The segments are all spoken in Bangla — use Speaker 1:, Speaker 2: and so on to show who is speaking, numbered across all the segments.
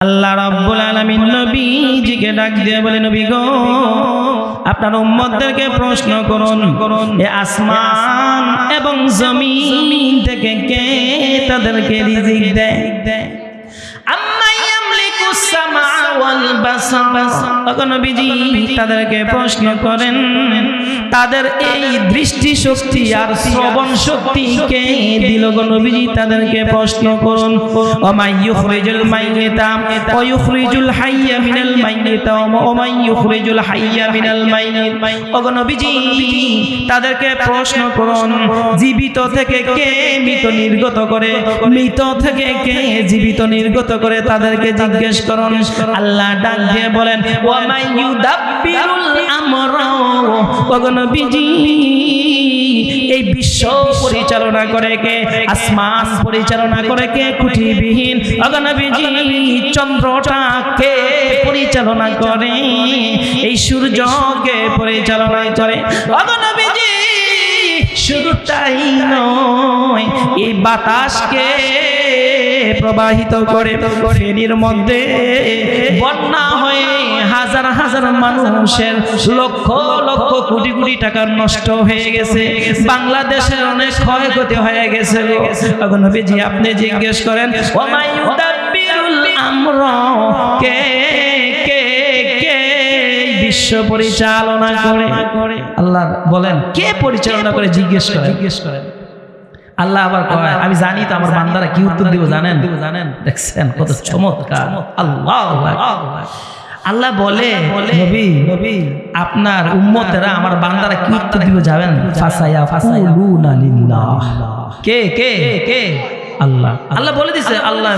Speaker 1: আল্লাহ রাব্বুল আলামিন নবীজিকে ডাক দিয়ে বলে, নবী গো, আপনার উম্মতদেরকে প্রশ্ন করুন, এ আসমান এবং জমিন থেকে কে তাদেরকে রিজিক দেয়? আম্মা ইয়ামলিকুস সামা ওয়াল বাসার। নবীজি তাদেরকে প্রশ্ন করেন, তাদের এই দৃষ্টি শক্তি আর শ্রবণ শক্তি কে দিল গো নবীজি? তাদেরকে প্রশ্ন করুন। ওমাই ইউখরিজুল মাইয়িতা ওয়া ইউখরিজুল হাইয়্যা মিনাল মাইয়িতা ওয়া মান ইউখরিজুল হাইয়্যা মিনাল মাইয়িত। ওগো নবীজি তাদেরকে প্রশ্ন করুন, জীবিত থেকে কে মৃত নির্গত করে, মৃত থেকে কে জীবিত নির্গত করে, তাদেরকে জিজ্ঞেস করুন। আল্লাহ ডাক দিয়ে বলেন, ওয়া মান ইউদাব্বিরুল আমরা। ওগো নবীজি এই বিশ্ব পরিচালনা করে কে? আসমান পরিচালনা করে কে? খুঁটিবিহীন। ওগো নবীজি চন্দ্রটা কে পরিচালনা করে? এই সূর্যকে পরিচালনা করে। ওগো নবীজি শুধু তাই নয়, এই বাতাসকে প্রবাহিত করে। ফেনীর মধ্যে বন্যা হয়ে হাজার হাজার মানুষের লক্ষ লক্ষ কোটি কোটি টাকা নষ্ট হয়ে গেছে। বাংলাদেশের অনেক ক্ষয়ক্ষতি হয়ে গেছে। নবীজি আপনি জিজ্ঞেস করেন, ওমা ইউদাব্বিরুল আমরা, কে কে কে বিশ্ব পরিচালনা করে? আল্লাহ বলেন, কে পরিচালনা করে? জিজ্ঞেস করেন। আল্লাহ আবার কয়, আমি জানি তো আমার বান্দারা কি উত্তর দিব, জানেন? দেখছেন কত চমৎকার। আল্লাহ বলে, নবী আপনার উম্মতেরা আমার বান্দারা কি উত্তর দিব যাবেন? ফাসায়াকুলুনা লিল্লাহ। কে কে কে? আল্লাহ। আল্লাহ বলে দিছে, আল্লাহ।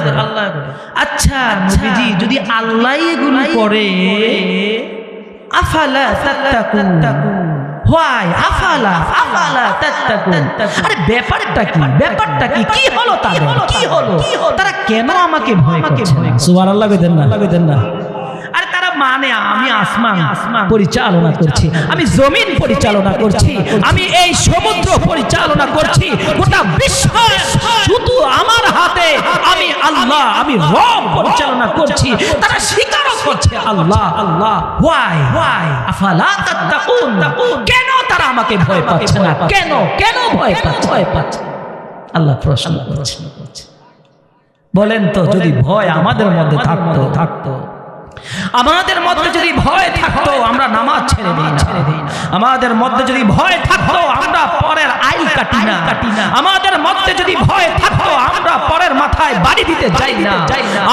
Speaker 1: আচ্ছা নবীজি যদি আল্লাহ এগুলো করে, আফালা তাত্তাকুন, হোয়াই আফালা তাত্তাকুন, আরে ব্যাপারটা কি কি হলো তাদের? কি হলো? তারা কেন আমাকে ভয় করছে? সুবহানাল্লাহ কইতেন না? আরে তারা মানে আমি আসমান পরিচালনা করছি, আমি জমিন পরিচালনা করছি, আমি এই সমুদ্র পরিচালনা করছি, গোটা বিশ্ব শুধু আমার হাতে, আমি আল্লাহ, আমি রব পরিচালনা করছি। তারা স্বীকার করছে আল্লাহ। হোয়াই আফালা তাত্তাকুন, কেন তারা আমাকে ভয় পাচ্ছে না? কেন ভয় পাচ্ছে? আল্লাহ প্রশ্ন করছে। বলেন তো, যদি ভয় আমাদের মধ্যে থাকতো, আমাদের মধ্যে যদি ভয় থাকতো, আমরা নামাজ ছেড়ে দিই না। আমাদের মধ্যে যদি ভয় থাকতো, আমরা পরের আইল কাটি না। আমাদের মধ্যে যদি ভয় থাকতো, আমরা পরের মাথায় বাড়ি দিতে যাই না।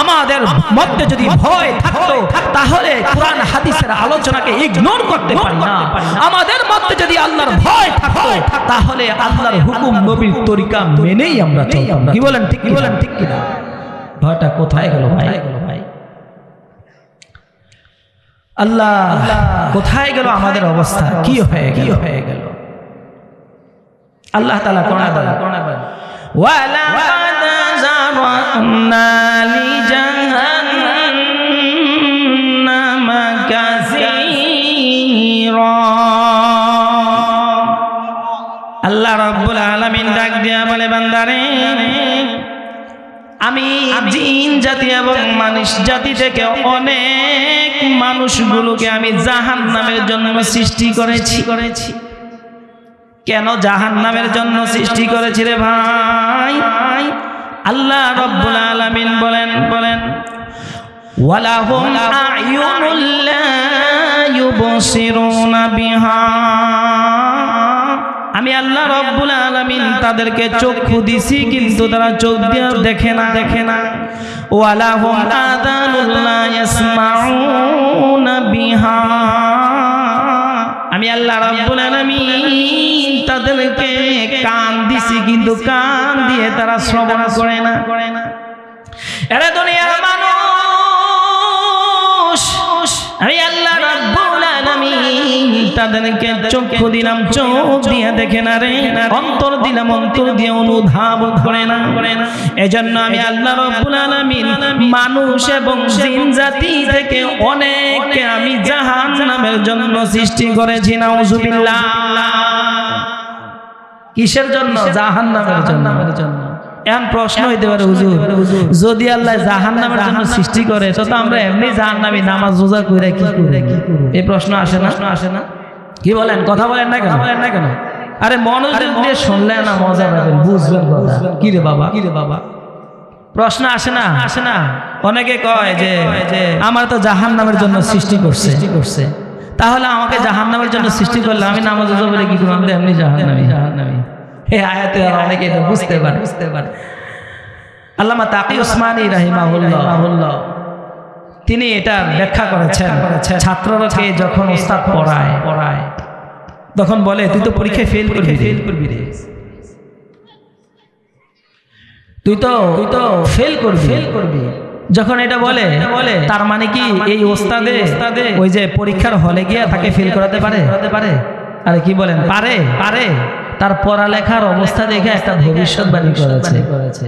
Speaker 1: আমাদের মধ্যে যদি ভয় থাকতো, তাহলে কোরআন হাদিসের আলোচনাকে ইগনোর করতে পারি না। আমাদের মধ্যে যদি আল্লাহর ভয় থাকতো, তাহলে আল্লাহর হুকুম নবীর তরিকা মেনেই আমরা চলতাম। কি বলেন? ঠিক কিনা? ভয়টা কোথায় গেল ভাই? আল্লাহ কোথায় গেল? আমাদের অবস্থা কি হয়ে গেল? আল্লাহ তাআলা কোরআনে বলেন, ওয়ালাকাদ যারানা লিজাহান্নামা কাসীরা। আল্লাহ রাব্বুল আলামিন ডাক দিয়া বলে, বান্দারে আমি জিন জাতি এবং মানুষ জাতি থেকে অনেক মানুষগুলোকে আমি জাহান্নামের জন্য সৃষ্টি করেছি। কেন জাহান্নামের জন্য সৃষ্টি করেছি রে ভাই? আল্লাহ রাব্বুল আলামিন বলেন, ওয়ালাহুম আ'য়ুনুল লা ইউবসিরুনা বিহা। আমি আল্লাহ রাব্বুল আলামিন তাদেরকে চক্ষু দিছি, কিন্তু তারা চোখ দিয়ে দেখে না। ওয়ালাহুম আযানুল লা ইয়াসমাউনা বিহা। আমি আল্লাহ রাব্বুল আলামিন তাদেরকে কান দিছি, কিন্তু কান দিয়ে তারা শ্রবণ করে না। এরা দুনিয়ার মানুষ, আমি আল্লাহ রাব্বুল আলামিন তাদেরকে চক্ষু দিলাম, চোখ দিয়ে দেখে না রে। অন্তর দিলাম, অন্তর দিয়ে অনুধাবন করে না। এজন্য আমি আল্লাহ রাব্বুল আলামিন মানুষ এবং জিন জাতি থেকে অনেককে আমি জাহান্নামের জন্য সৃষ্টি করেছি। নাউজুবিল্লাহ। কিসের জন্য? জাহান্নামের জন্য। এখন প্রশ্ন হইতে পারে হুজুর, যদি আল্লাহ জাহান্নামের জন্য সৃষ্টি করে তো আমরা এমনি জাহান্নামী নামাজ রোজা কইরা কি করে? এই প্রশ্ন আসে না? কি বলেন? কথা বলেন না কেন? আরে মনোযোগ দিয়ে শুনলে না মজা পাবেন, বুঝবেন কথা। কি রে বাবা প্রশ্ন আসে না? অনেকে কয় যে আমার তো জাহান্নামের জন্য সৃষ্টি করছে, তাহলে আমাকে জাহান্নামের জন্য সৃষ্টি করলে আমি নামাজ রোজা বলে কি করব? আমরা এমনি জাহান্নামী। এই আয়াতে অনেকে এটা বুঝতে পারে। আল্লামা তাকি উসমানী রাহিমাহুল্লাহ তিনি এটা ব্যাখ্যা করেছেন। ছাত্ররাকে যখন ওস্তাদ পড়ায় তখন বলে তুই তো পরীক্ষায় ফেল করবি রে, তুই তো ফেল করবি। যখন এটা বলে তার মানে কি এই ওস্তাদে ওই যে পরীক্ষার হলে গিয়ে তাকে ফেল করাতে পারে? আরে কি বলেন, পারে। তার পড়ালেখার অবস্থা দেখে একটা ভবিষ্যৎবাণী করেছে,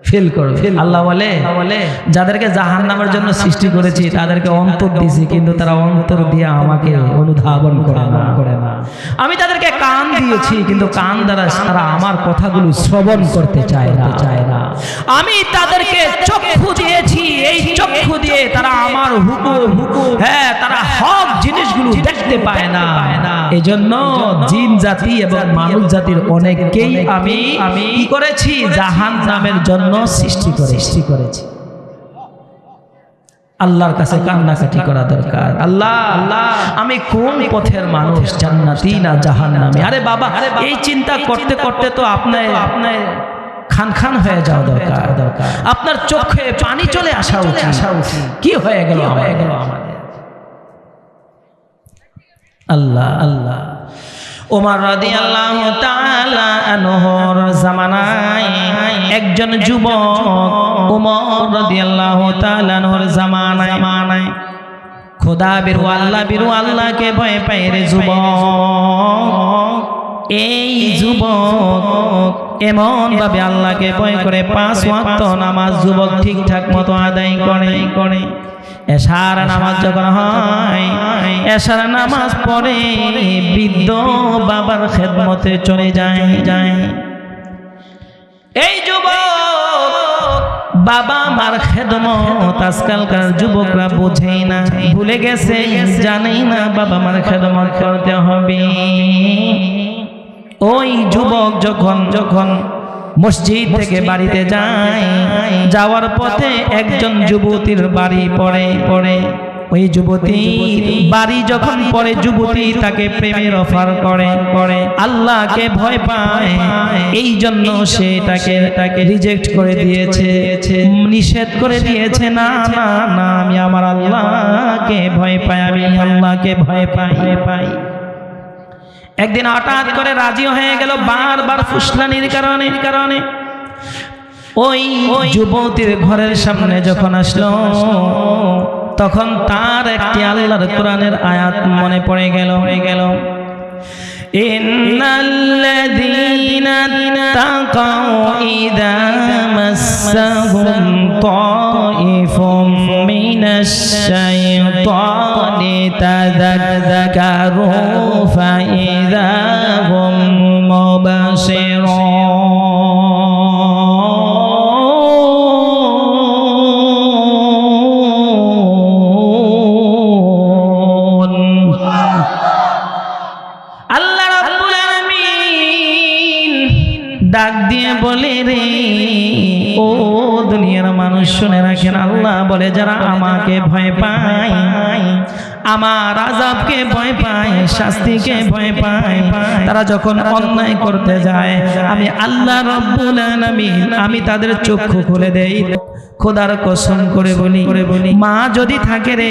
Speaker 1: ফেল করবে। আল্লাহ বলে যাদেরকে জাহান্নামের জন্য সৃষ্টি করেছি তাদেরকে অন্তর দিয়েছি, কিন্তু তারা অন্তর দিয়ে আমাকে অনুধাবন করে না। আমি তাদেরকে কান দিয়েছি, কিন্তু কান দ্বারা তারা আমার কথাগুলো শ্রবণ করতে চায় না। আমি তাদেরকে চক্ষু দিয়েছি, এই চক্ষু দিয়ে তারা আমার হুকুম তারা হক জিনিসগুলো দেখতে পায় না। এজন্য জিন জাতি এবং মানুষ জাতির অনেককেই আমি কি করেছি? জাহান্নামের জন্য সৃষ্টি করেছি। আল্লাহর কাছে কান্নাকাটি করা দরকার। আল্লাহ আমি কোন পথের মানুষ, জান্নাতি না জাহান্নামী? আরে বাবা, এই চিন্তা করতে করতে তো আপনার খান হয়ে যাওয়া দরকার। আপনার চোখে পানি চলে আসা উচিত। কি হয়ে গেল আমাদের? আল্লাহ ওমর রাদিয়াল্লাহু তাআলা আনহুর জামানায় একজন যুবক, ওমর রাদিয়াল্লাহু তাআলা আনহুর জামানায় খোদা বিরু আল্লাহকে ভয় পায় রে যুবক। এই যুবক এমন ভাবে আল্লাহকে ভয় করে 5 ওয়াক্ত নামাজ যুবক ঠিকঠাক মতো আদায় করে। এশার নামাজ যখন হয়, এশার নামাজ পড়ে বৃদ্ধ বাবার খেদমতে চলে যায়। এই যুবক বাবা মার খেদমত আজকালকার যুবকরা বোঝেই না, ভুলে গেছে, জানেই না বাবা মার খেদমত করতে হবে। ওই যুবক যখন মসজিদ থেকে বাড়িতে যায়, যাওয়ার পথে একজন যুবতীর বাড়ি পড়ে। ওই যুবতীর বাড়ি যখন পড়ে, যুবতী তাকে প্রেমের অফার করে। আল্লাহকে ভয় পায়, এই জন্য সে তাকে রিজেক্ট করে দিয়েছে, নিষেধ করে দিয়েছে। না আমি আমার আল্লাহকে ভয় পাই, আমি আল্লাহকে ভয় পাই। একদিন হঠাৎ করে রাজি হয়ে গেল, বারবার ফুসলানির কারণে। ওই যুবতীর ঘরের সামনে যখন আসলো, তখন তার একটি আল্লাহর কোরআনের আয়াত মনে পড়ে গেল। ইন্নাল্লাযীনা তাকাউ ইযা মাসসাহুম তাইফুম মিনাশ শাইতানি তাযাক্কারু ফাইযা হুম মুবশিরুন। ডাক দিয়ে বলে রে ও দুনিয়ার মানুষ, শুনে রাখেন, আল্লাহ বলে যারা আমাকে ভয় পায়, আমার আযাবকে ভয় পায়, শাস্তিকে ভয় পায়, তারা যখন অন্যায় করতে যায়, আমি আল্লাহ রব্বুল আলামিন আমি তাদের চক্ষু খুলে দেই। খোদার কসম করে বলি, মা যদি থাকে রে,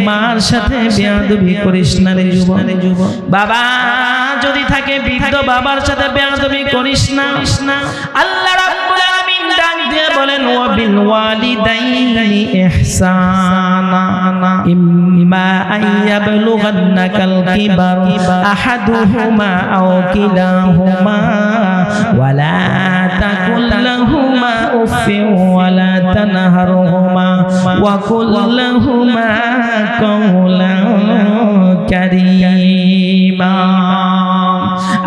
Speaker 1: মার সাথে বেয়াদবি করিস না রে যুবক। বাবা যদি থাকে, বৃদ্ধ বাবার সাথে বেয়াদবি করিস না। আল্লাহ রাব্বুল আলামিন ডাক দিয়ে বলেন, ওয়া বিল ওয়ালিদাইনি ইহসানা ইম্মা আইয়াবলুগান্নাকাল কিবার আহাদুহুমা আও কিলাহুমা ওয়ালা তাকুল লাহুমা উফিন ওয়ালা তানহারহুমা ওয়া কুল লাহুমা কাওলান কারীমা।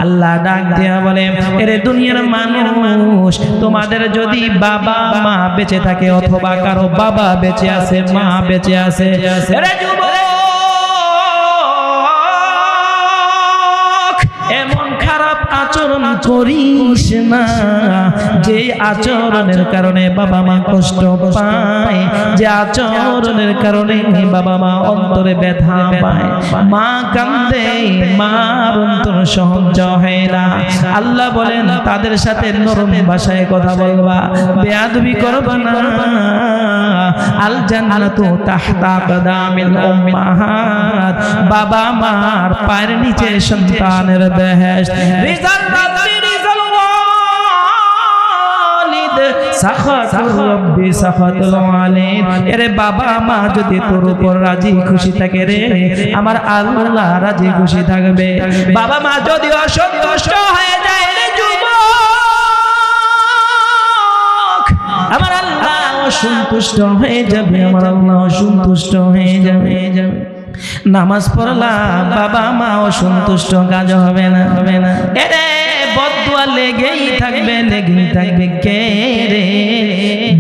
Speaker 1: আল্লাহ আল্লাহ ডাক দিয়া বলে, এরে দুনিয়ার মানুষ, তোমাদের যদি বাবা মা বেঁচে থাকে অথবা কারো বাবা বেঁচে আছে, মা বেঁচে আছে, এরে যুবক, এমন খারাপ আচরণ করিস না যে আচরণের কারণে বাবা মা কষ্ট পায়, যে আচরণের কারণে বাবা মা অন্তরে ব্যথা পায়, মা কান্দে, মার অন্তর সহ্য হয় না। আল্লাহ বলেন তাদের সাথে নরম ভাষায় কথা বলবা, বেয়াদবি করবা না। আল জান্নাতু তাহতা আকদামিল উম্মাহাত, বাবা মার পায়ের নিচে সন্তানের বেহেশত। রিজাল রাব্বি রিজাল ওয়ালিদ, সাখাতুর রাব্বি সাখাতুল ওয়ালিদ। এরে বাবা মা যদি তোর উপর রাজি খুশি থাকে রে, আমার আল্লাহ রাজি খুশি থাকবে। বাবা মা যদি অসন্তুষ্ট হয়ে যায় রে যুবক, আমার আল্লাহ অসন্তুষ্ট হয়ে যাবে, আমার আল্লাহ অসন্তুষ্ট হয়ে যাবে। নামাজ পড়লাম, বাবা মা অসন্তুষ্ট, কাজ হবে না, হবে না। এরে বদদুয়া লেগেই থাকবে, লেগেই থাকবে। কে রে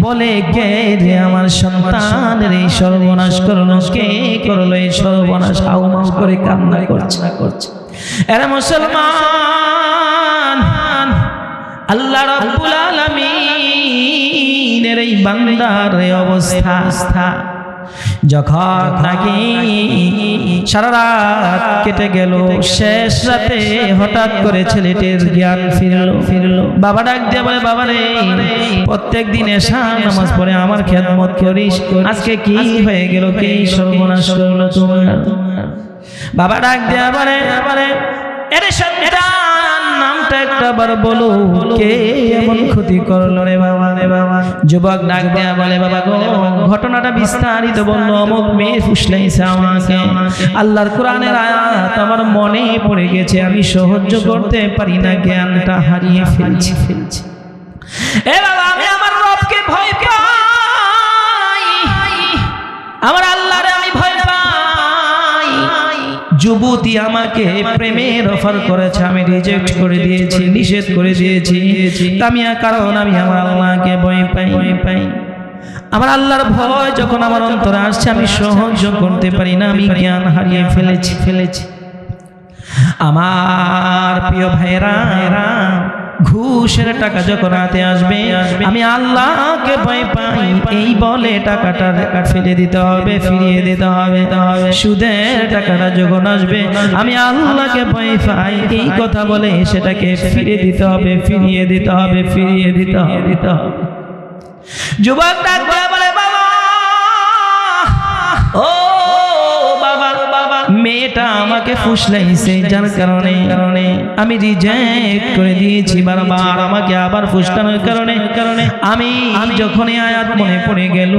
Speaker 1: বলে, কে রে আমার সন্তানের এই সর্বনাশ করলো, কে করলো এই সর্বনাশ? হাউ মাউ করে কান্না করছে। এরে মুসলমান, আল্লাহ রাব্বুল আলামিনের এই বান্দার এই অবস্থা, যখন নাকি সারা রাত কেটে গেল, শেষ রাতে হঠাৎ করে ছেলেটির জ্ঞান ফিরলো। বাবা ডাক দিয়ে বলে, বাবা রে, প্রত্যেক দিন এশা নামাজ পড়ে আমার খেদমত করিস, আজকে কি হয়ে গেল, কে সর্বনাশ করলো তোমার? বাবা ডাক দিয়ে বলে, এরে সন্তান, নামটা একটাবার বলো, কে এমন ক্ষতি করলো রে বাবা, রে বাবা? যুবক ডাক দেয়া বলে, বাবা গো, ঘটনাটা বিস্তারিত বললো। অমুক মেয়ে ফুসলাইছে আমাকে, আল্লাহর কোরআনের আয়াত আমার মনে পড়ে গেছে, আমি সহ্য করতে পারি না, জ্ঞানটা হারিয়ে ফেলছি। এ বাবা, আমি আমার রবকে ভয় পাই, আমার আল্লাহরে আমি ভয় পাই। যুবতী আমাকে প্রেমের অফার করেছে, আমি রিজেক্ট করে দিয়েছি, নিষেধ করে দিয়েছি। কারণ আমি আমার আল্লাহকে ভয় পাই। আমার আল্লাহর ভয় যখন আমার অন্তরে আসছে, আমি সহ্য করতে পারি না, আমি জ্ঞান হারিয়ে ফেলেছি। আমার প্রিয় ভাইরা, ঘুষের টাকা যখন হাতে আসবে, আমি আল্লাহকে ভয় পাই, এই বলে টাকাটা ফেলে দিতে হবে, ফিরিয়ে দিতে হবে। সুদের টাকাটা যখন আসবে, আমি আল্লাহকে ভয় পাই, এই কথা বলে সেটাকে ফিরিয়ে দিতে হবে, ফিরিয়ে দিতে হবে, ফিরিয়ে দিতে হবে। যুবক ডাক দিয়ে বলে, বাবা, ও বাবা, মেয়েটা আমাকে ফুসলাইছে, যার কারণে আমি রিজেক্ট করে দিয়েছি বারবার। আমাকে আবার ফুসলানোর কারণে আমি যখনই আয়াত মনে পড়ে গেল,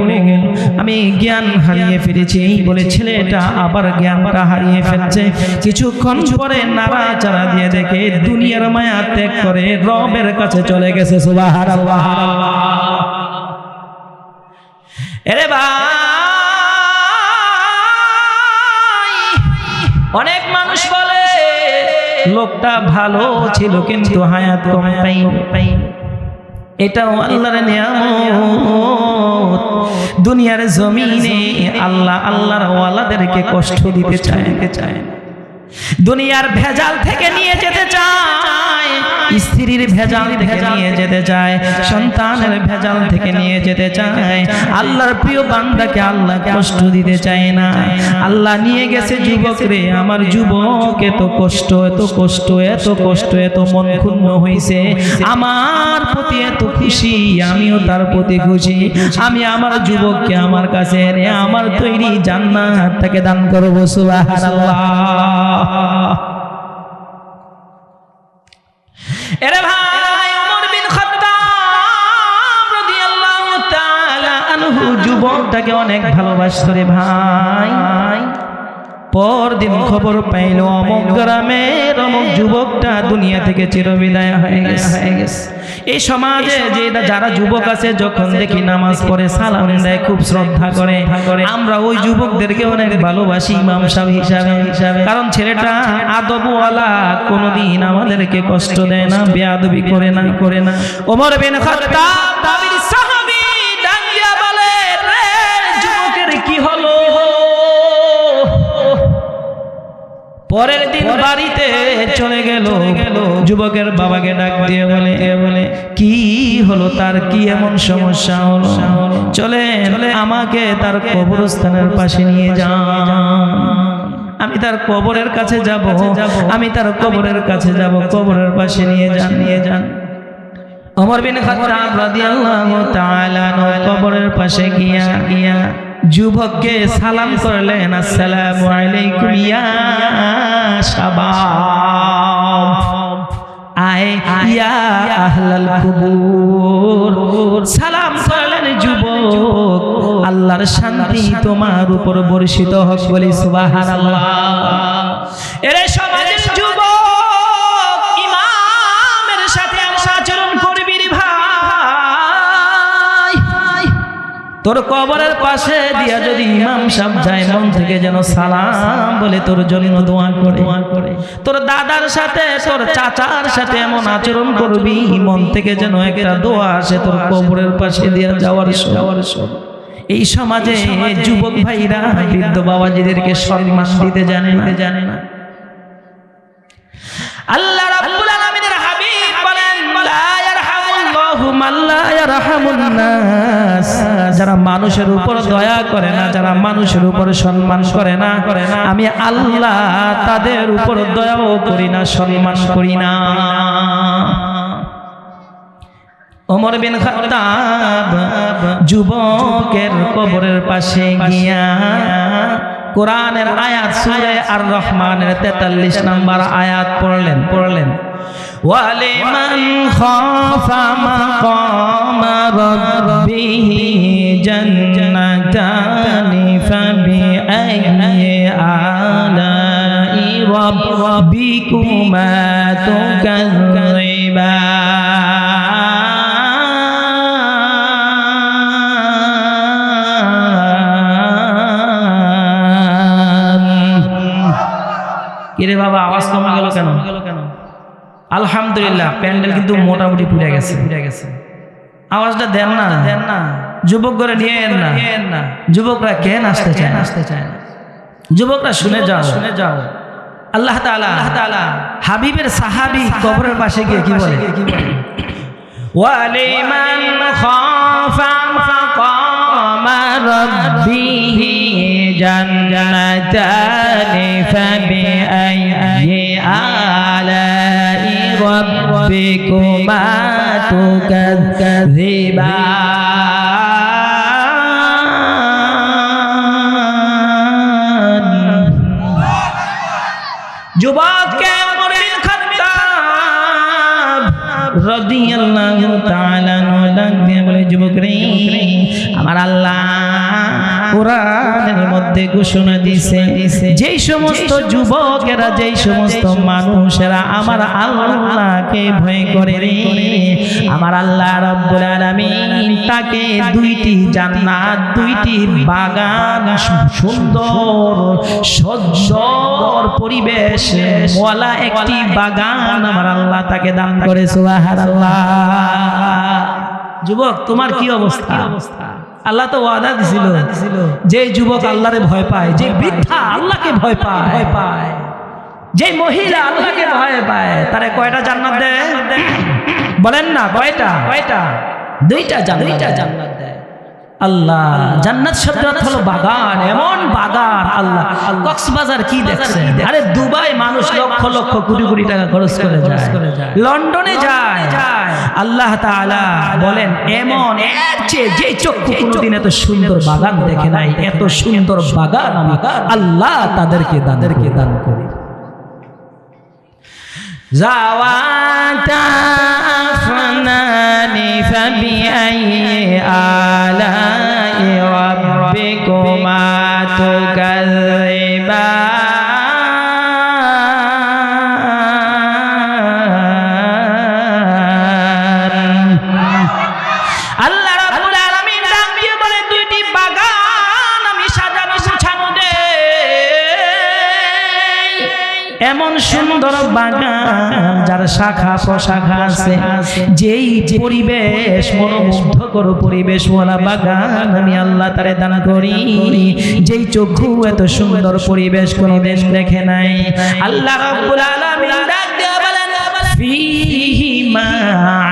Speaker 1: আমি জ্ঞান হারিয়ে ফেলেছি। এই বলে ছেলেটা আবার জ্ঞানটা হারিয়ে ফেলছে। কিছুক্ষণ পরে নাড়াচাড়া দিয়ে দেখে দুনিয়ার মায়া ত্যাগ করে রবের কাছে চলে গেছে। সুবহানাল্লাহ। এরে ভাই, অনেক মানুষ বলে লোকটা ভালো ছিল কিন্তু হায়াত কম পাই। এটাও আল্লাহর নিয়ামত। দুনিয়ার জমিনে আল্লাহর ওয়ালাদেরকে কষ্ট দিতে চায়, দুনিয়ার ভেজাল থেকে নিয়ে যেতে চায়, স্ত্রীর ভেজাল থেকে নিয়ে যেতে চায়, সন্তানের ভেজাল থেকে নিয়ে যেতে চায়। আল্লাহর প্রিয় বান্দাকে আল্লাহ কষ্ট দিতে চায় না। আল্লাহ নিয়ে গেছে যুবক রে, আমার যুবক এত কষ্ট, এত মন ক্ষুণ্ণ হয়েছে, আমার প্রতি এত খুশি, আমিও তার প্রতি খুশি। আমি আমার যুবককে আমার কাছে এনে আমার তৈরি জান্নাত তাকে দান করব। সুবহানাল্লাহ। এরে ভাই, ওমর বিন খাত্তাব রাদিয়াল্লাহু তাআলা আনহু যুবকটাকে অনেক ভালোবাসতো রে ভাই। পরদিন খবর পাইল অমুক গ্রামের অমুক যুবকটা দুনিয়া থেকে চিরবিদায় হয়ে গেছে। এই সমাজে যে যারা যুবক আছে যখন দেখি নামাজ পড়ে সালাম দেয়, খুব শ্রদ্ধা করে, আমরা ওই যুবকদেরকে অনেক ভালোবাসি ইমাম সাহেব হিসাবে। কারণ ছেলেটা আদবওয়ালা, কোনোদিন আমাদেরকে কষ্ট দেয় না, বেয়াদবি করে না। ওমর বিন খাত্তাব নবীর সাহাবী ডাকিয়া বলে, রে যুবকের কি হলো? পরের দিন বাড়িতে চলে গেল, যুবকের বাবাকে ডাক দিয়ে বলে কি হলো, তার কি এমন সমস্যা হলো? চলে আমাকে তার কবরস্থানের পাশে নিয়ে যান, আমি তার কবরের কাছে যাব, কবরের পাশে নিয়ে যান। ওমর বিন খাত্তাব রাদিয়াল্লাহু তাআলা কবরের পাশে গিয়া যুবককে সালাম করলেন, আসসালামু আলাইকুম ইয়া শাবাব, ইয়া আহলাল কুবুর। সালাম করলেন যুবক, আল্লাহর শান্তি তোমার উপর বর্ষিত হোক, বলি সুবহানাল্লাহ। এরে সমাজের যুবক, ইমামের সাথে আমরা আচরণ করবি রে ভাই। তোর কবরের পাশে দিয়া যদি ইমাম সাহেব যায়, মন থেকে যেন সালাম বলে তোর জন্য দোয়া করে। তোর দাদার সাথে, তোর চাচার সাথে এমন আচরণ করবি, মন থেকে যেন একটা দোয়া আসে তোর কবরের পাশে দিয়া যাওয়ার সময়। এই সমাজে যুবক ভাইরা বৃদ্ধ বাবাজিদেরকে সম্মান দিতে জানে না। আল্লাহ রাব্বুল আলামিনের হাবিব বলেন, লা ইয়ারহামুল্লাহু মান লা ইয়ারহামুন নাস। যারা মানুষের উপর দয়া করে না, যারা মানুষের উপর সম্মান করে না, আমি আল্লাহ তাদের উপর দয়াও করি না, সম্মান করি না। ওমর বিন খাত্তাব যুবকের কবরের পাশে গিয়া কোরআনের আয়াত সূরা আর রহমানের 43 নম্বর আয়াত পড়লেন। ওয়ালিমান খাফা মাকামা রাব্বিহি জান্নাতানি ফাবিআইয়ি আলাই রাব্বিকুমা তুকাযযিবান। কিরে বাবা, আওয়াজ কমে গেল কেন? আলহামদুলিল্লাহ, প্যান্ডেল কিন্তু মোটামুটি পুড়ে গেছে। আওয়াজটা দেন না, যুবক করে নিয়ে না। যুবকরা কেন আসতে চায় না? যুবকরা শুনে যাও। আল্লাহ তাআলা হাবিবের সাহাবী কবরের পাশে গিয়ে কি বলে? ওয়ালিমান খাফা মাকামা রাব্বিহি জান্নাতানি ফাবিআইয়ি আলাই রাব্বিকুমা তুকাযযিবান। যুবককে ওমর বিন খাত্তাব রাদিয়াল্লাহু তাআলা ডাক দিয়ে বলে, যুবক রে, আমার আল্লাহ কোরআনের মধ্যে ঘোষণা দিয়েছে, যেই সমস্ত যুবকেরা, যেই সমস্ত মানুষেরা আমার আল্লাহকে ভয় করে রে, আমার আল্লাহ রাব্বুল আলামিন তাকে 2টি জান্নাত, 2টি বাগান, সুন্দর সজ্জর পরিবেশ ওয়ালা একটি বাগান আমার আল্লাহ তাকে দান করে। সুবহানাল্লাহ। যুবক, তোমার কি অবস্থা? আল্লাহ তো ওয়াদা দিছিল, যে যুবক আল্লাহরে ভয় পায়, যে বৃদ্ধা আল্লাহকে ভয় পায়, যে মহিলা আল্লাহকে ভয় পায়, তারে কয়টা জান্নাত দেয়? বলেন না, কয়টা? 2টা জান্নাত দেয় আল্লাহ। জান্নাত শব্দ হলো বাগান, এমন বাগান। আল্লাহ কক্সবাজার কি দেখছেন? আরে দুবাই মানুষ লক্ষ লক্ষ কোটি কোটি টাকা খরচ করে যায়, লন্ডনে যায়। আল্লাহ তাআলা বলেন, এমন এর চেয়ে যে চক্ষু কোনোদিন এত সুন্দর বাগান দেখে নাই, এত সুন্দর বাগান আমি আল্লাহ তাদেরকে দান করি। জাওয়াতা আফনানি ফাবিআইয়ি আলাই রাব্বিকুমা তুকাযযিবান। এমন সুন্দর বাগান যার শাখা প্রশাখা আছে, যেই পরিবেশ মনোমুগ্ধকর পরিবেশ ওয়ালা বাগান আমি আল্লাহ তারে দান করি, যেই চক্ষু এত সুন্দর পরিবেশ কোনোদিন দেখে নাই। আল্লাহ রাব্বুল আলামিন ডাক দিয়ে বলেন ফীহিমা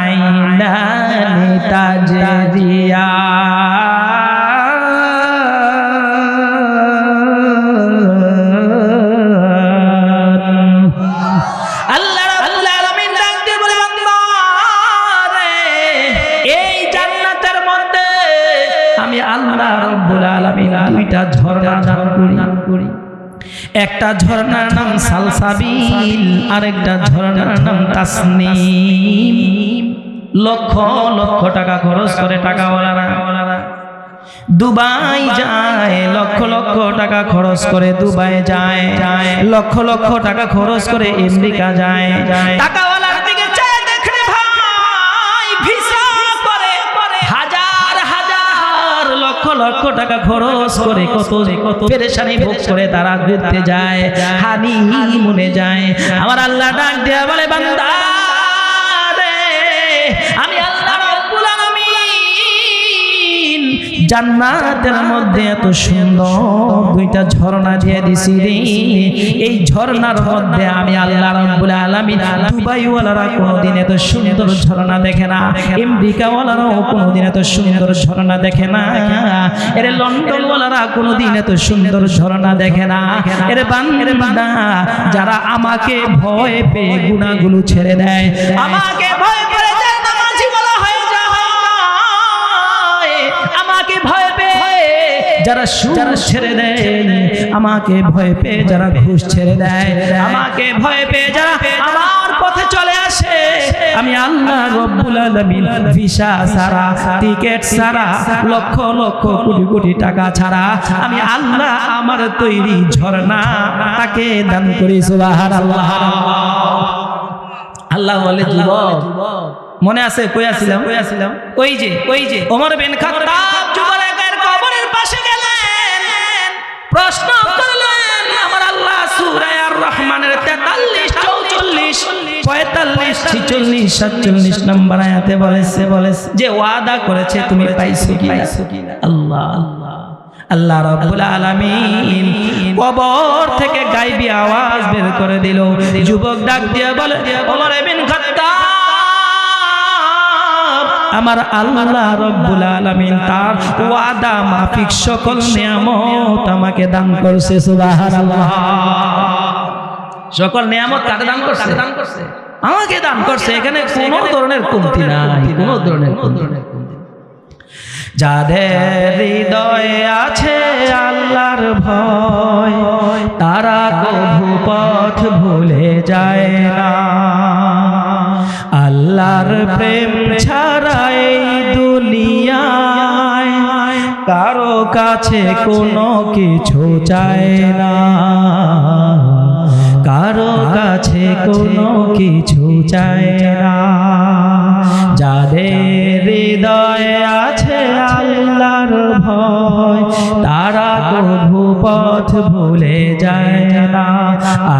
Speaker 1: আইনানি তাজরিয়া, দুইটা ঝর্ণা দান করি। একটা ঝর্ণার নাম সালসাবিল, আরেকটা ঝর্ণার নাম তাসনিম। লক্ষ লক্ষ টাকা খরচ করে টাকাওয়ালারা দুবাই যায়, লক্ষ লক্ষ টাকা খরচ করে দুবাই যায়, লক্ষ লক্ষ টাকা খরচ করে আমেরিকা যায়। টাকাওয়ালার দিকে চেয়ে দেখলে ভাই ভিসা করে হাজার হাজার লক্ষ লক্ষ টাকা খরচ করে কত পেরেশানি ভোগ করে তারা ঘুরতে যায়, হানি মনে যায়। আমার আল্লাহ ডাক দেয়া বলে বান্দা রে, আমি আল্লাহ রাব্বুল আলামিন জান্নাতের মধ্যে এত সুন্দর দুইটা ঝর্ণা দিয়ে দিছি রে। এই ঝর্ণার মধ্যে আমি আল্লাহ রাব্বুল আলামিন দুবাই ওয়ালারা কোনোদিন এত সুন্দর ঝর্ণা দেখে না, আমেরিকা ওয়ালারাও কোনোদিন এত সুন্দর ঝর্ণা দেখে না, এর লন্ডন ওয়ালারা কোনোদিন এত সুন্দর ঝর্ণা দেখে না। এর বান্দা যারা আমাকে ভয় পেয়ে গুনাহগুলো ছেড়ে দেয়, আমাকে ভয় করে জান্নাতি বলা হয়ে যায়, আমাকে ভয় পেয়ে যারা সুদ ছেড়ে দেয়, আমাকে ভয় পেয়ে যারা ঘুষ ছেড়ে দেয়, আমাকে ভয় পেয়ে যারা আমার পথে চলে আসে, আমি আল্লাহ রাব্বুল আলামিন ভিসা ছাড়া, টিকেট ছাড়া, লক্ষ লক্ষ কোটি কোটি টাকা ছাড়া আমি আল্লাহ আমার তৈরি ঝর্ণা তাকে দান করি। সুবহানাল্লাহ। আল্লাহ বলে যুবক মনে আছে কই আসছিলাম, ওই যে ওমর বিন খাত্তাব যুবরাজের কবরের পাশে গেলেন, প্রশ্ন করলেন আমার আল্লাহ সূরা আর রহমানের 43, 44, 45, 46, 47 নম্বর আয়াতে বলেছে যে ওয়াদা করেছে তুমি পাইছো কি না। আল্লাহ রাব্বুল আলামিন কবর থেকে গায়বী আওয়াজ বের করে দিল। যুবক ডাক দিয়ে বলে ওমর বিন খাত্তাব, আমার আল্লাহ রাব্বুল আলামিন তার ওয়াদা মাফিক সকল নিয়ামত আমাকে দান করছে। সুবহানাল্লাহ। সকল নিয়ামত কাকে দান করছে? আমাকে দান করছে। এখানে কোনো ধরনের কমতি নাই, কোনো ধরনের কমতি। যাদের হৃদয়ে আছে আল্লাহর ভয়, তারা কভু পথ ভুলে যায় না। আল্লাহর প্রেম ছাড়া এই দুনিয়ায় কারো কাছে কোনো কিছু চায় না, কারো কাছে কোনো কিছু চায় না। যাদের হৃদয়ে আছে আল্লাহর ভয়, তারা কভু পথ ভুলে যায় না।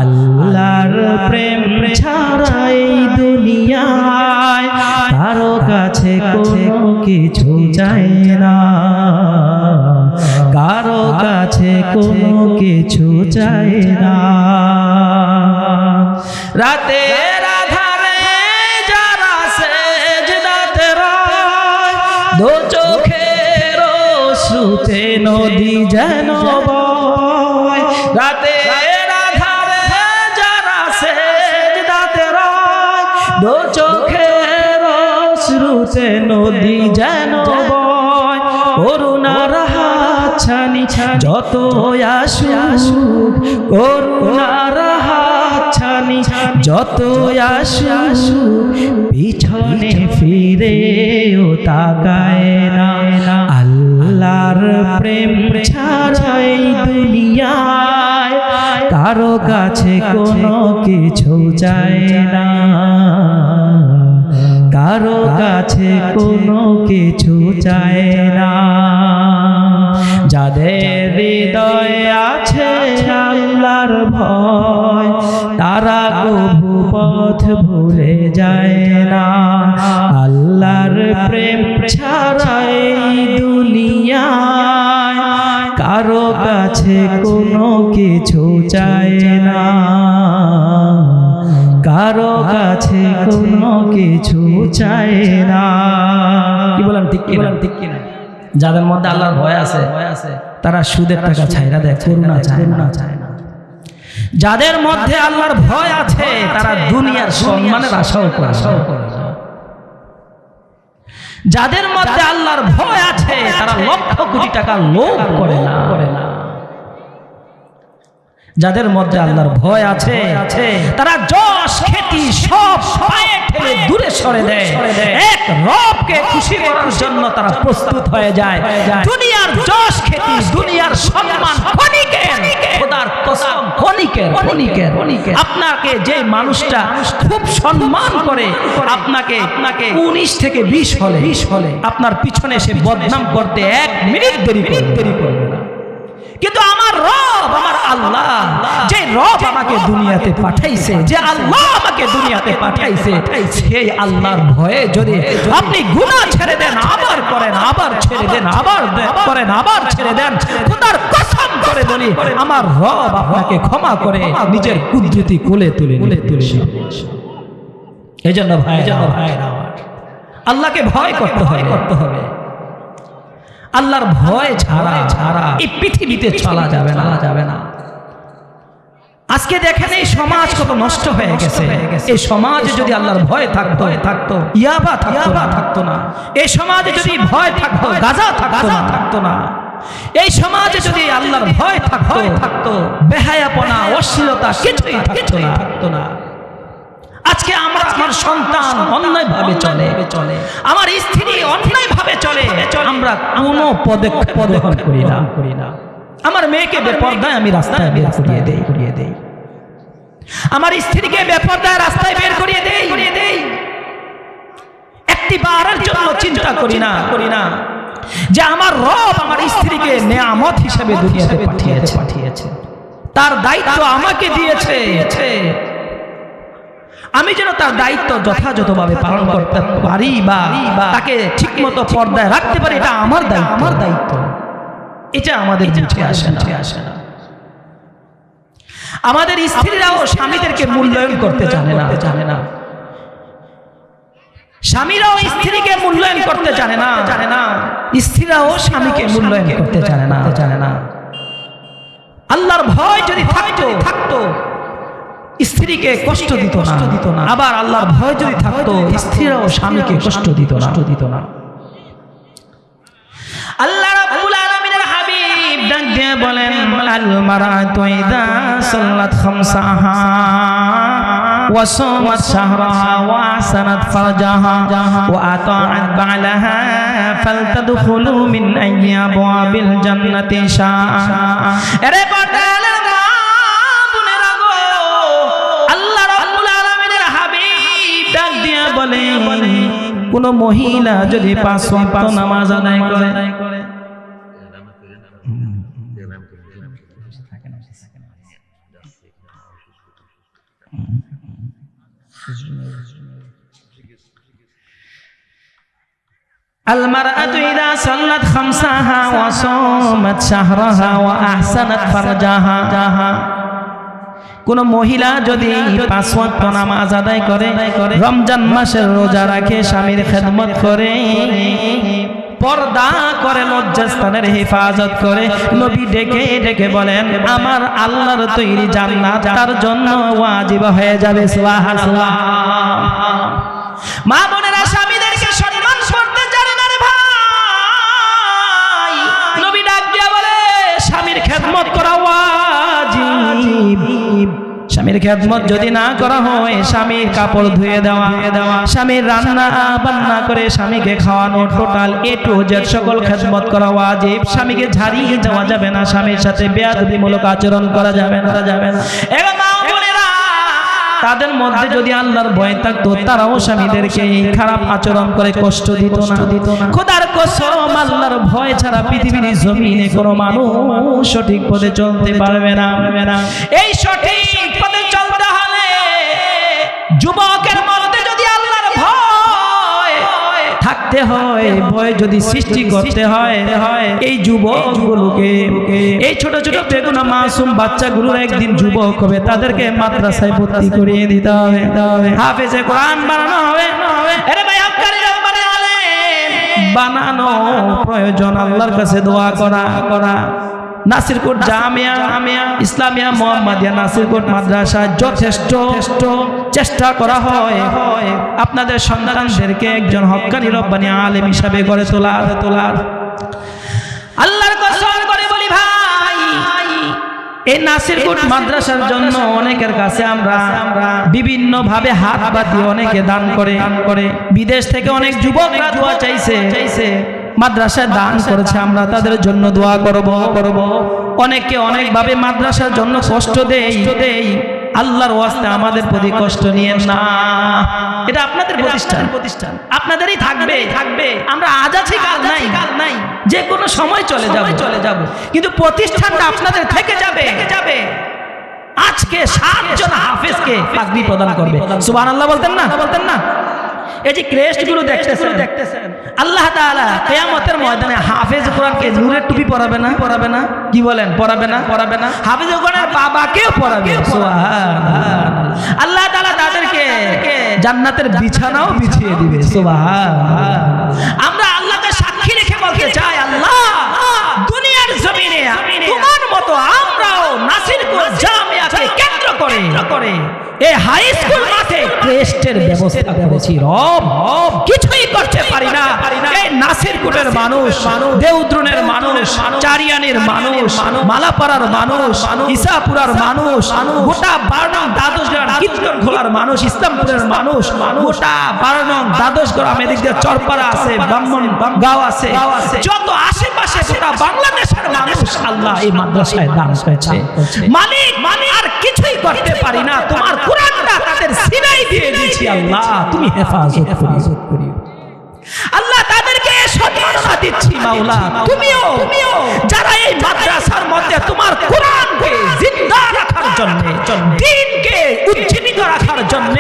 Speaker 1: আল্লাহর প্রেম ছাড়া এই দুনিয়ায় কারো কাছে কোনো কিছু চায় না, কারো কাছে কোনো কিছু চায় না। রাতের আধারে যারা সেজদাতে রয়, দো চোখের অশ্রুতে নদী যেন বয়। রাতের আধারে যারা সেজদাতে রয়, দো চোখের অশ্রুতে নদী যেন বয়। করুণার হাত ছানি যত আসুক, করুণার হাত ছানি যত আসুক, পিছনে ফিরেও তাকায় না। আল্লাহর প্রেম ছাড়া এই দুনিয়ায় কারো কাছে কোনো কিছু চায় না, কারো কাছে কোনো কিছু চায় না। যাদের হৃদয়ে আছে আল্লাহর ভয়, পথ ভুলে যায় না। আল্লাহর প্রেম ছাড়া এই দুনিয়ায় কারো কাছে কোনো কিছু চায় না, কারো কাছে কোনো কিছু চায় না। কি বলেন ঠিক কি বলেন ঠিক কিনা? যাদের মধ্যে আল্লাহর ভয় আছে তারা সুদের টাকা ছাইরা দেয়, করুণা চায় না। যাদের মধ্যে আল্লাহর ভয় আছে তারা দুনিয়ার সম্মানের আশাও করে না। যাদের মধ্যে আল্লাহর ভয় আছে তারা লক্ষ কোটি টাকা লোভ করে না। যাদের মধ্যে আল্লাহর ভয় আছে তারা যশ খ্যাতি সব পায়ে ঠেলে দূরে সরে দেয়। এক রবকে খুশি করার জন্য তারা প্রস্তুত হয়ে যায়। দুনিয়ার যশ খ্যাতি, দুনিয়ার সম্মান ক্ষণিকের, খোদার কসম ক্ষণিকের। আপনাকে যে মানুষটা খুব সম্মান করে আপনাকে 19 থেকে 20 হলে আপনার পিছনে সে বদনাম করতে 1 মিনিট দেরি করবে না। কিন্তু আমার রব, আমার আল্লাহ, যে রব আমাকে দুনিয়াতে পাঠাইছে, যে আল্লাহ আমাকে দুনিয়াতে পাঠাইছে, সেই আল্লাহর ভয়ে যদি আপনি গুনাহ ছেড়ে দেন, আবার করেন, আবার ছেড়ে দেন, আবার করেন, আবার ছেড়ে দেন, খোদার কসম করে বলি আমার রব আপনাকে ক্ষমা করে নিজের কুদরতি কোলে তুলে তুলে। এজন্য ভাই আল্লাহকে ভয় করতে হবে। আল্লাহর ভয় ছাড়া এই পৃথিবীতে চলা যাবে না। আজকে দেখেন এই সমাজ কত নষ্ট হয়ে গেছে। এই সমাজে যদি আল্লাহর ভয় থাকতো ইয়াবা থাকতো না। এই সমাজে যদি ভয় থাকতো গাঁজা থাকতো না। এই সমাজে যদি আল্লাহর ভয় থাকতো বেহায়াপনা, অশ্লীলতা কিছুই থাকতো না। আজকে আমার সন্তান অন্যায়ভাবে চলে, আমার স্ত্রী অন্যায়ভাবে চলে, আমরা কোনো পদক্ষেপ গ্রহণ করি না। আমার মেয়েকে বেপরদায় আমি রাস্তায় বের করিয়ে দেই, আমার স্ত্রীকে বেপরদায় রাস্তায় বের করিয়ে দেই। একটি বারের জন্য চিন্তা করি না যে আমার রব আমার স্ত্রীকে নেয়ামত হিসেবে দুনিয়াতে পাঠিয়েছে, তার দায়িত্ব আমাকে দিয়েছে। আমি যেন তার দায়িত্ব যথাযথভাবে পালন করতে পারি বা তাকে ঠিকমতো পর্দায় রাখতে পারি, এটা আমার দায়িত্ব। এটা আমাদের বুঝে আসে না। আমাদের স্ত্রীরাও স্বামীদেরকে মূল্যায়ন করতে জানে না। স্বামীরাও স্ত্রীকে মূল্যায়ন করতে জানে না। স্ত্রীরাও স্বামীকে মূল্যায়ন করতে জানে না। আল্লাহর ভয় যদি থাকতো স্ত্রীকে কষ্ট দিত না। আবার আল্লাহর ভয় যদি থাকতো স্ত্রীরাও স্বামীকে কষ্ট দিত না। আল্লাহ রাব্বুল আলামিনের হাবিব ডাক দিয়ে বলেন, আল মারাতু ইযা সাল্লাত খামসাহা ওয়া সামাত শাহরাহা ওয়া আহসানাত ফারজাহা ওয়া আতাআত বা'লাহা ফালতাদখুলু মিন আইয়ি আবওয়াবিল জান্নাতি শাআ। আরে বাটালের মা বোনেরা গো, আল্লাহ রাব্বুল আলামিনের হাবিব ডাক দিয়ে বলেন, কোন মহিলা যদি 5 ওয়াক্ত নামাজ আদায় করে, আল মারআতু ইযা সাল্লাত খামসাহা ওয়া সামাত শাহরাহা ওয়া আহসানাত ফারজাহা। কোন মহিলা যদি 5 ওয়াক্ত নামাজ আদায় করে, রমজান মাসের রোজা রাখে, স্বামীর খেদমত করে, পর্দা করে, লজ্জাস্থানের হেফাজত করে, নবী ডেকে বলেন আমার আল্লাহর তৈরি জান্নাত তার জন্য ওয়াজিব হয়ে যাবে। সুবহানাল্লাহ। মা বোনেরা স্বামীদেরকে সম্মান করতে জানে না রে ভাই। নবী ডাক দিয়া বলে স্বামীর খেদমত করা ওয়াজিব। স্বামীর খেদমত যদি না করা হয়, স্বামীর কাপড় ধুয়ে দেওয়া, স্বামীর রান্না বান্না করে স্বামীকে খাওয়ানো, টোটাল A to Z সকল খেদমত করা ওয়াজিব। স্বামীকে ঝাড়িয়ে যাওয়া যাবে না, স্বামীর সাথে বেয়াদবিমূলক আচরণ করা যাবে না। এবার মা বোনেরা, তাদের মধ্যে যদি আল্লাহর ভয় থাকতো তারাও স্বামীদেরকে খারাপ আচরণ করে কষ্ট দিত না। খোদার কসম, আল্লাহর ভয় ছাড়া পৃথিবীর জমিনে কোনো মানুষ সঠিক পথে চলতে পারবে না। এই সঠিক পথে চলতে হলে যুবকের মধ্যে যদি আল্লাহর ভয় থাকতে হয়, ভয় যদি সৃষ্টি করতে হয়, এই যুবকগুলোকে, এই ছোট ছোট বেগুনা মাসুম বাচ্চাগুলোর একদিন যুবক হবে, তাদেরকে মাদ্রাসায় ভর্তি করিয়ে দিতে হবে, হাফেজে কোরআন বানানো হবে। আরে ভাই বানানো প্রয়োজন, আল্লাহর কাছে দোয়া করা। নাসিরকোট জামিয়া ইসলামিয়া মোহাম্মদিয়া নাসিরকোট মাদ্রাসা যথেষ্ট চেষ্টা করা হয় আপনাদের সন্তানদেরকে একজন হক্কানি রব্বানি আলেম হিসাবে গড়ে তোলার। আল্লাহর কসম করে বলি ভাই, এই নাসিরকোট মাদ্রাসার জন্য অনেকের কাছে আমরা বিভিন্ন ভাবে হাত বাঁধি, অনেকে দান করে। বিদেশ থেকে অনেক যুবকরা দোয়া চাইছে, মাদ্রাসায় দান করেছে, আমরা তাদের জন্য দোয়া করব। অনেকে অনেক ভাবে মাদ্রাসার জন্য কষ্ট দেই, আল্লাহর ওয়াস্তে আমাদের প্রতি কষ্ট নিয়েন না। এটা আপনাদের প্রতিষ্ঠান, আপনাদেরই থাকবে। আমরা আজ আছি কাল নাই, যে কোনো সময় চলে যাব, কিন্তু প্রতিষ্ঠানটা আপনাদের থেকে যাবে। আজকে 7 জন হাফেজকে পাগড়ি প্রদান করবে, সুবহানাল্লাহ বলতেন না? এই যে ক্রেস্টগুলো দেখতেছেন, আল্লাহ তাআলা কিয়ামতের ময়দানে হাফেজ কোরআনকে নূরের টুপি পরাবে না? কি বলেন, পরাবে না? হাফেজ কোরআনের বাবাকেও পরাবে, সুবহানাল্লাহ। আল্লাহ তাআলা তাদেরকে জান্নাতের বিছানাও বিছিয়ে দিবে, সুবহানাল্লাহ। আমরা আল্লাহকে সাক্ষী রেখে বলতে চাই, আল্লাহ দুনিয়ার জমিনে তোমার মতো আমরাও নাসিরকোট জামিয়াকে কেন্দ্র করে এই হাই স্কুল মাঠে ক্রেস্টের ব্যবস্থা করেছি। রব কিছুই করতে পারি না, এই নাসিরকোটের মানুষ, দেউদ্রনের মানুষ, চারিয়ানের মানুষ, মালাপাড়ার মানুষ, ইসাপুরার মানুষ, গোটা 12 নং দ্বাদশ গ্রাম কীর্তনখোলার মানুষ, ইসলামপুরের মানুষ, গোটা 12 নং দ্বাদশ গ্রাম, এদিকে চরপাড়া আছে, ব্রাহ্মণ গাঁও আছে, যত আশেপাশে গোটা বাংলাদেশের মানুষ আল্লাহ এই মাদ্রাসায় দান করেছে। মালিক আর কিছুই করতে পারি না, তোমার কোরআনটা তাদের সিনাই দিয়ে দিয়েছি, আল্লাহ তুমি হেফাজত করিও। আল্লাহ তাদেরকে সম্মাননা দিচ্ছি, মাওলা তুমিও যারা এই মাদ্রাসার মধ্যে তোমার কোরআনকে জিন্দা রাখার জন্য, দ্বীনকে উজ্জীবিত রাখার জন্য,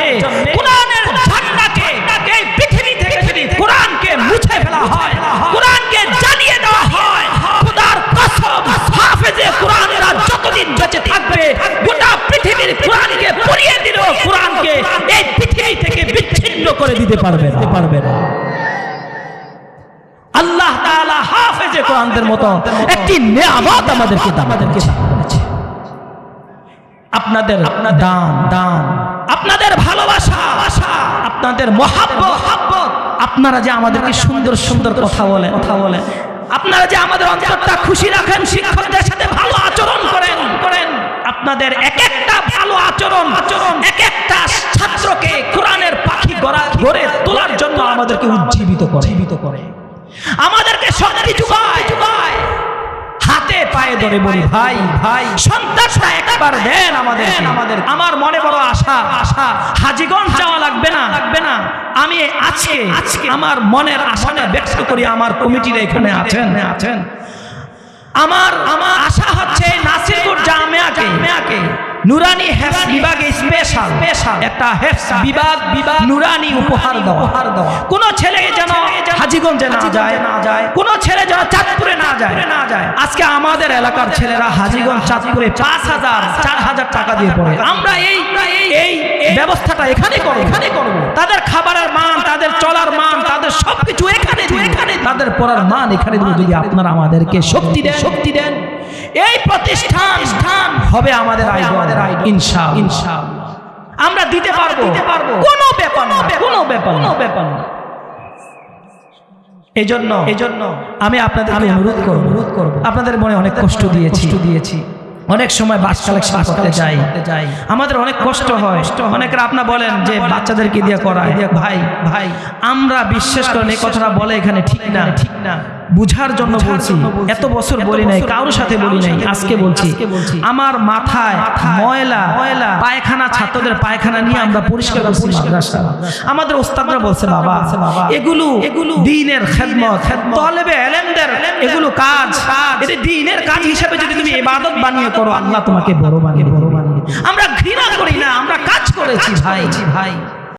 Speaker 1: কোরআনের ঝান্ডাকে এই পৃথিবী থেকে যদি কোরআনকে মুছে ফেলা হয়, কোরআনকে জ্বালিয়ে দেওয়া হয়, খোদার কসম হাফেজে কোরআনেরা যতদিন বেঁচে থাকবে গোটা পৃথিবীর কোরআনকে পুড়িয়ে দিলেও কোরআনকে এই পৃথিবী থেকে বিচ্ছিন্ন করে দিতে পারবে না। আল্লাহ তাআলা হাফেজে কোরআনদের মতো একটি নিয়ামত আমাদেরকে দান করেছে। আপনাদের দান, আপনাদের ভালোবাসা, আপনাদের মহব্বত, আপনারা যে আমাদেরকে সুন্দর কথা বলেন, আপনারা যে আমাদের অন্তরটা খুশি রাখেন, শিক্ষকদের সাথে ভালো আচরণ করেন, আপনাদের এক একটা ভালো আচরণ এক একটা ছাত্রকে কোরআনের পাখি গড়ে তোলার জন্য আমাদেরকে উজ্জীবিত করে, আমাদেরকে শক্তি যোগায়। হাতে পায়ে ধরে বলি, ভাই সন্তানটা একবার দেন আমাদের। আমার মনে বড় আশা, হাজীগঞ্জ যাওয়া লাগবে না। আমি আজকে আমার মনের আশাটা ব্যক্ত করি, আমার কমিটিরা এখানে আছেন। আমার আশা হচ্ছে নাসিরকোট জামিয়াকে নুরানি হেফজ বিভাগে স্পেশাল একটা হেফজ বিভাগ নুরানি উপহার দেওয়া। কোন ছেলে যেন হাজীগঞ্জে না যায়, কোন ছেলে যেন চাঁদপুরে না যায়। আজকে আমাদের এলাকার ছেলেরা হাজীগঞ্জ চাঁদপুরে 5,000-4,000 টাকা দিয়ে পড়ে। আমরা এই ব্যবস্থাটা এখানে করব। তাদের খাবারের মান, তাদের চলার মান, তাদের সবকিছু এখানে তাদের পড়ার মান এখানে যদি আপনারা আমাদেরকে শক্তি দেন, এই প্রতিষ্ঠান হবে আমাদের ইনশাআল্লাহ আমরা দিতে পারবো। কোনো ব্যাপার না। এজন্য আমি আপনাদের অনুরোধ করব, আপনাদের মনে অনেক কষ্ট দিয়েছি, অনেক সময় বাস কালেকশন করতে যাই, আমাদের অনেক কষ্ট হয়। অনেকের আপনারা বলেন যে বাচ্চাদেরকে দিয়ে করায়, ভাই আমরা বিশ্বাস করেন এই কথাটা বলে এখানে ঠিক না, বুঝার জন্য বলছি। এত বছর বলি নাই, কারোর সাথে বলি নাই, আজকে বলছি। আমার মাথায় ময়লা পায়খানা, ছাত্রদের পায়খানা নিয়ে আমরা পরিষ্কার করছি মাদ্রাসা। আমাদের ওস্তাদরা বলছে, বাবা এগুলো দ্বীনের খেদমত, তলেবে ইলমদের এগুলো কাজ, এটা দ্বীনের কাজ হিসেবে যদি তুমি ইবাদত বানিয়ে করো, আল্লাহ তোমাকে বড় বানিয়ে আমরা ঘৃণা করি না, আমরা কাজ করেছি ভাই।